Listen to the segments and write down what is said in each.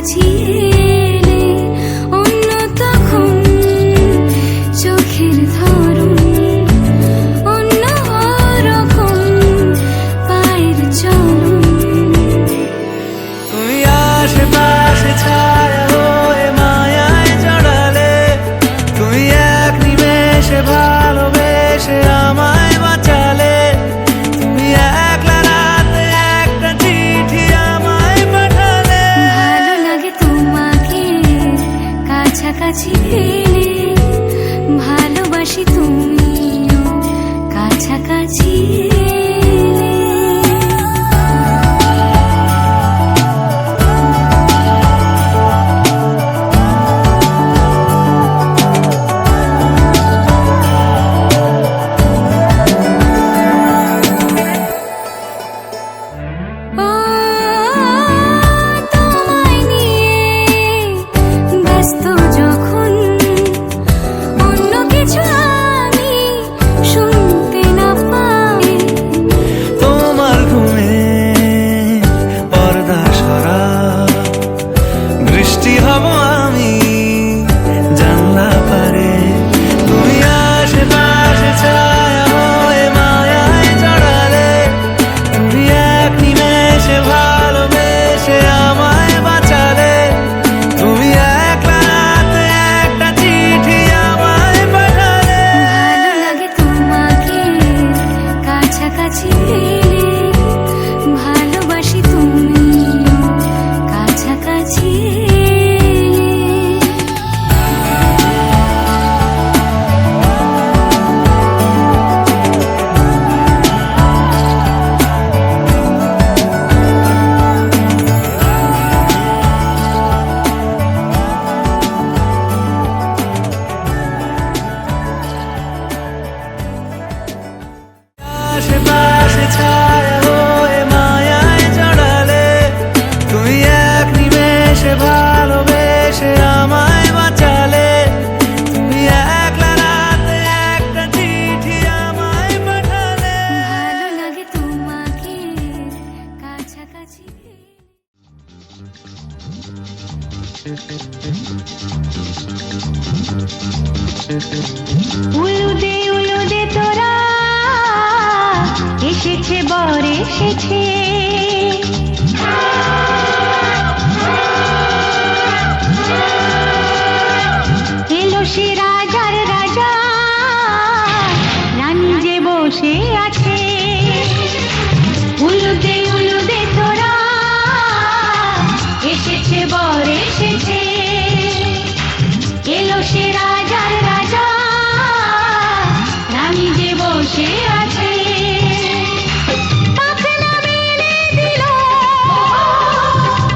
কাছাকাছি এলে অন্য তখন চোখের ধরন অন্য রকম পায়ের চলন। তুমি আশেপাশে ছায়া হয়ে মায়ায় জড়ালে, তুমি এক নিমেষে ভালোবেসে আমায় বাঁচালে, তুমি একলা রাতে একটা চিঠি আমায় পাঠালে। ভালো লাগে তোমাকে কাছাকাছি পেলে, ভালোবাসি তুমিও কাছাকাছি এলে। ও তোমায় নিয়ে ব্যস্ত যখন অন্য কিছু আমি শুনতে না পাই, তোমার ঘুমে পর্দা সরা, বৃষ্টি হব আমি জানলা পারে। তুমি আশেপাশে ছায়া হয়ে মায়ায় জড়ালে, তুমি এক নিমেষে ভালোবেসে আমায় বাঁচালে, তুমি একলা রাতে একটা চিঠি আমায় পাঠালে। ভালো লাগে তোমাকে কাছাকাছি পেলে, ভালোবাসি তুমিও কাছাকাছি এলে। আশেপাশে ছায়া হয়ে মায়ায় জড়ালে, তুমি এক নিমেষে ভালোবেসে আমায় বাঁচালে, তুমি একলা রাতে একটা চিঠি আমায় পাঠালে। ভালো লাগে তোমাকে কাছাকাছি পেলে। উলুদে তোরা এসেছে বর এসেছে, এলো সে রাজার রাজা, রানী যে বসে আছে। উলুদে তোরা এসেছে বর এসেছে, এলো সে রাজার রাজা, রানী যে বসে আছে। পাখনা মেলে দিল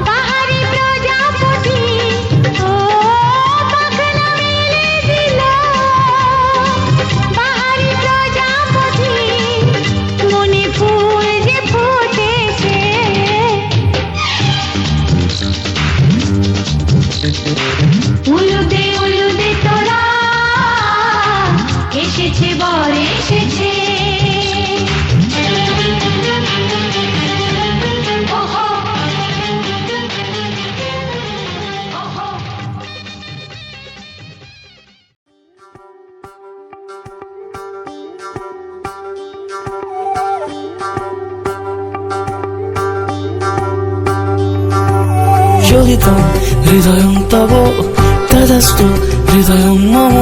বাহারি প্রজাপতি, ও পাখনা মেলে দিল বাহারি প্রজাপতি, মনে ফুল যে ফুটেছে। উলুদে তোরা এসেছে বর এসেছে। ওহো, ওহো। যোগিতম হৃদয়ং তব তদাস্তু হৃদয়ং মম,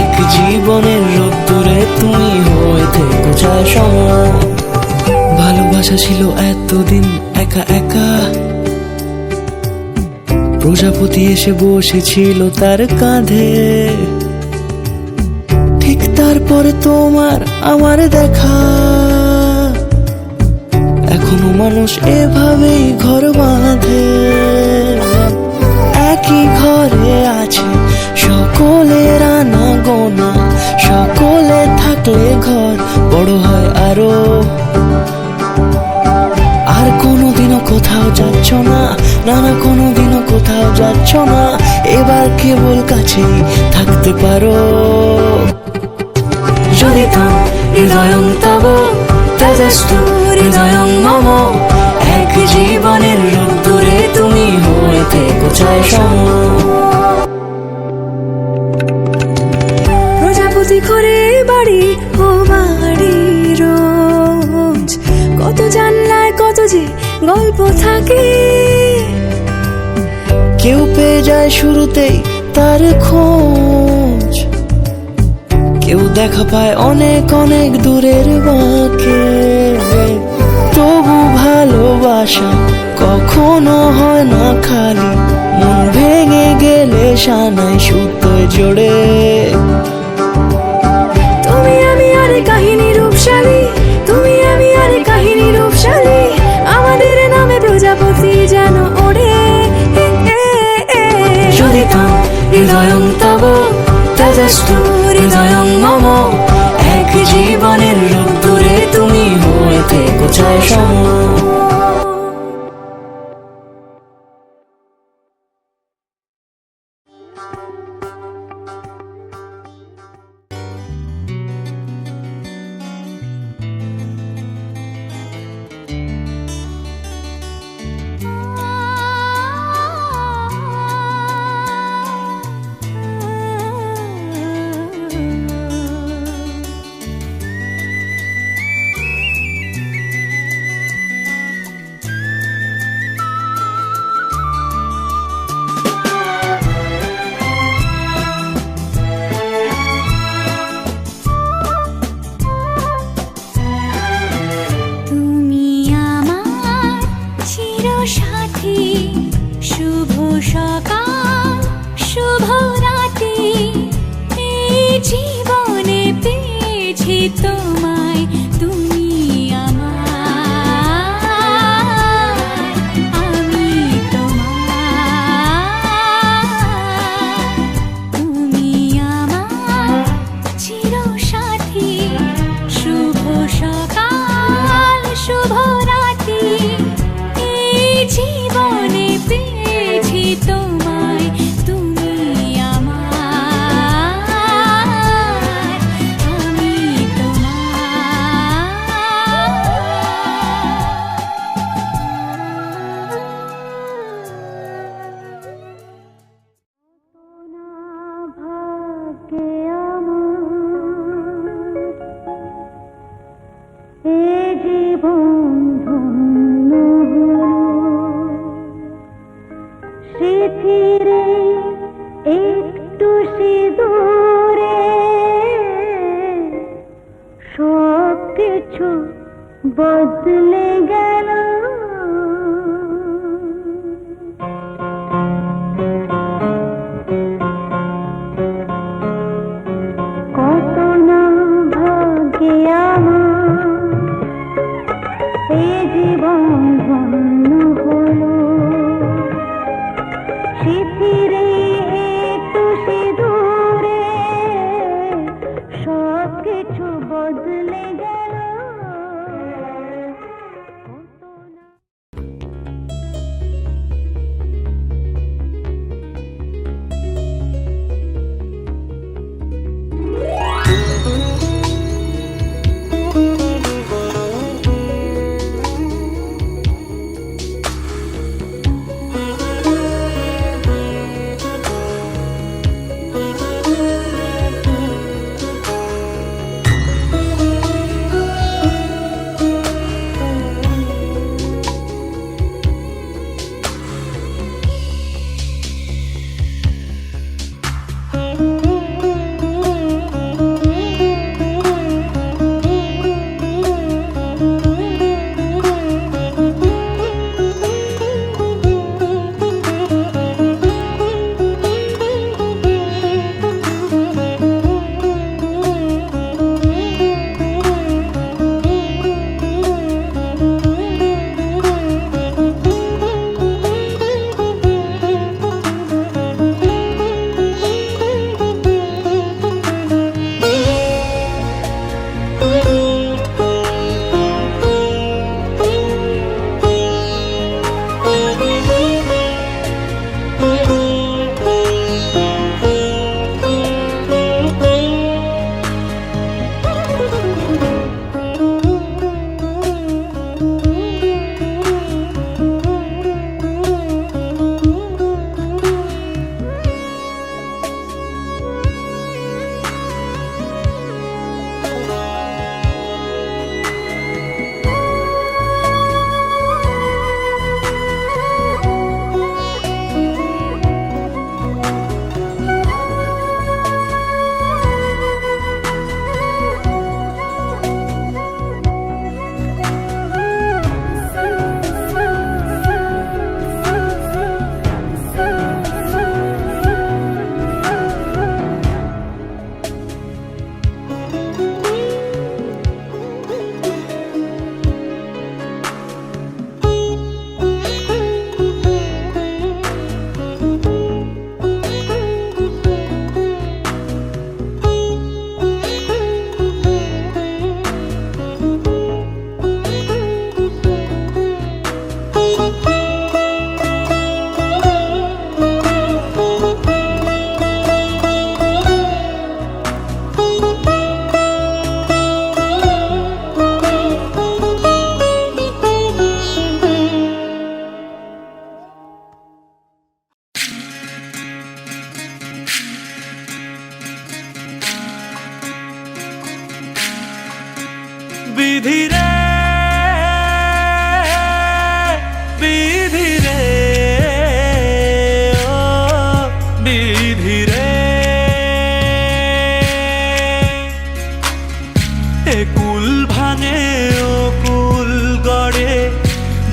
এক জীবনের রোদ্দুরে তুমি হয়ে থেকো ছায়া সম। ভালোবাসা ছিল এতদিন একা একা, প্রজাপতি এসে বসেছিল তার কাঁধে, ঠিক তারপরে তোমার আমার দেখা। এখনো মানুষ এভাবেই ঘর বাঁধে, একই ঘরে আছে সকলের আনা গোনা, সকলে থাকলে ঘর বড় হয় আরো। আর কোনোদিনও কোথাও যাচ্ছ না, না না কোনোদিনও কোথাও যাচ্ছ না, এবার কেবল কাছেই থাকতে পারো। যদি হৃদয়ং তব তদস্তু হৃদয়ং মম, এক জীবনের রোদ্দুরে তুমি হয়ে থেকো পেয়ে যায় শুরুতেই তার খোঁজ। কেউ দেখা পায় অনেক অনেক দূরের বাঁকে, তবু ভালোবাসা কখনো হয় না খালি। মন ভেঙে গেলে সানাই সুতোয় জোড়ে। তুমি আমি আর কাহিনী রূপশালী, তুমি আমি আর কাহিনী রূপশালী, আমাদের নামে প্রজাপতি যেন ওড়ে। জড়িতং হৃদয়ং তব তেজস্তু হৃদয়ং মম। এক জীবনের রূপে তুমি হয়ে থেকো চায় সম। তুমি আমার চিরসাথী, শুভ সকাল শুভ রাতি, এই জীবনে পেয়েছি তোমায়, তুমি আমার, আমি তোমার। তুমি আমার চিরসাথী, শুভ সকাল শুভ রাতি, এই জীবনে পেয়েছি তোমায়, তুমি আমার, আমি তোমার। ভাগ্যে এ জীবন ধন্য হলো, স্মৃতিরে একটু সিঁদুরে সব কিছু বদলে গেল। কত না ভাগ্যে আমার এ জীবন ধন্য হলো, স্মৃতিরে একটু সিঁদুরে সব কিছু বদলে গেল। কত বিধি রে, বিধি রে, ও বিধি রে, এ কুল ভাঙে ও কুল গড়ে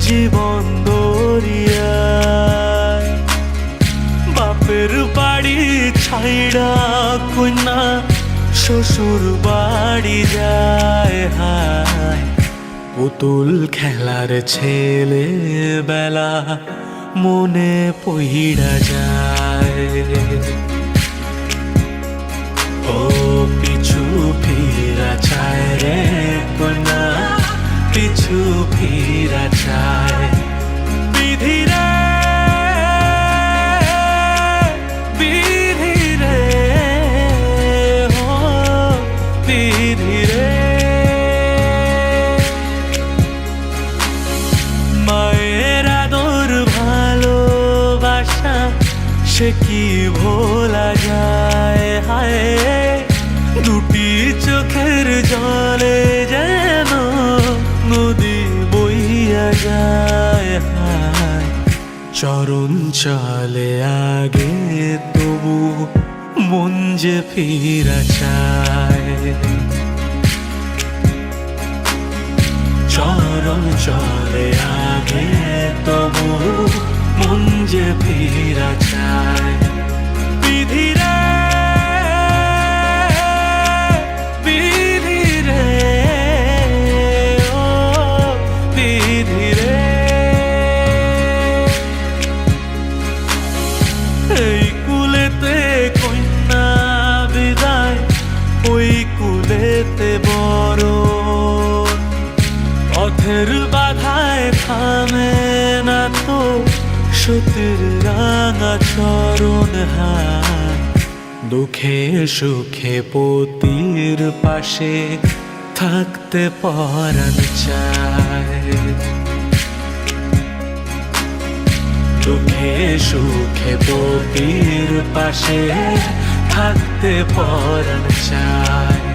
জীবন দরিয়ায়, বাপের বাড়ি ছাইড়া কন্যা শ্বশুর বাড়ি যায়, হায় পুতুল খেলার ছেলে বেলা মনে পইড়া যায়। ও পিছু ফিরা চায় রে কন্যা, পিছু ফিরা চায়। বিধি রে, বিধি রে, ও বিধি রে, মায়ের আদর ভালোবাসা সে কি ভোলা যায়, হায় দুটি চোখের জলে যেন নদী বইয়া যায়, হায় চরণ চলে আগে তবু মন যে ফিরা চায়, চরণ চলে আগে তবু মন যে ফিরা চায়। বিধি রে, বিধি রে, ও বিধি রে, এই কুলেতে কন্যা বিদায়, ওই কুলেতে বড় পথের বাধায় থামে না তো সতীর রাঙা চরণ, হায় দুঃখে সুখে পতির পাশে থাকতে পরাণ চায়, দুঃখে সুখে পতির পাশে থাকতে পরাণ চায়।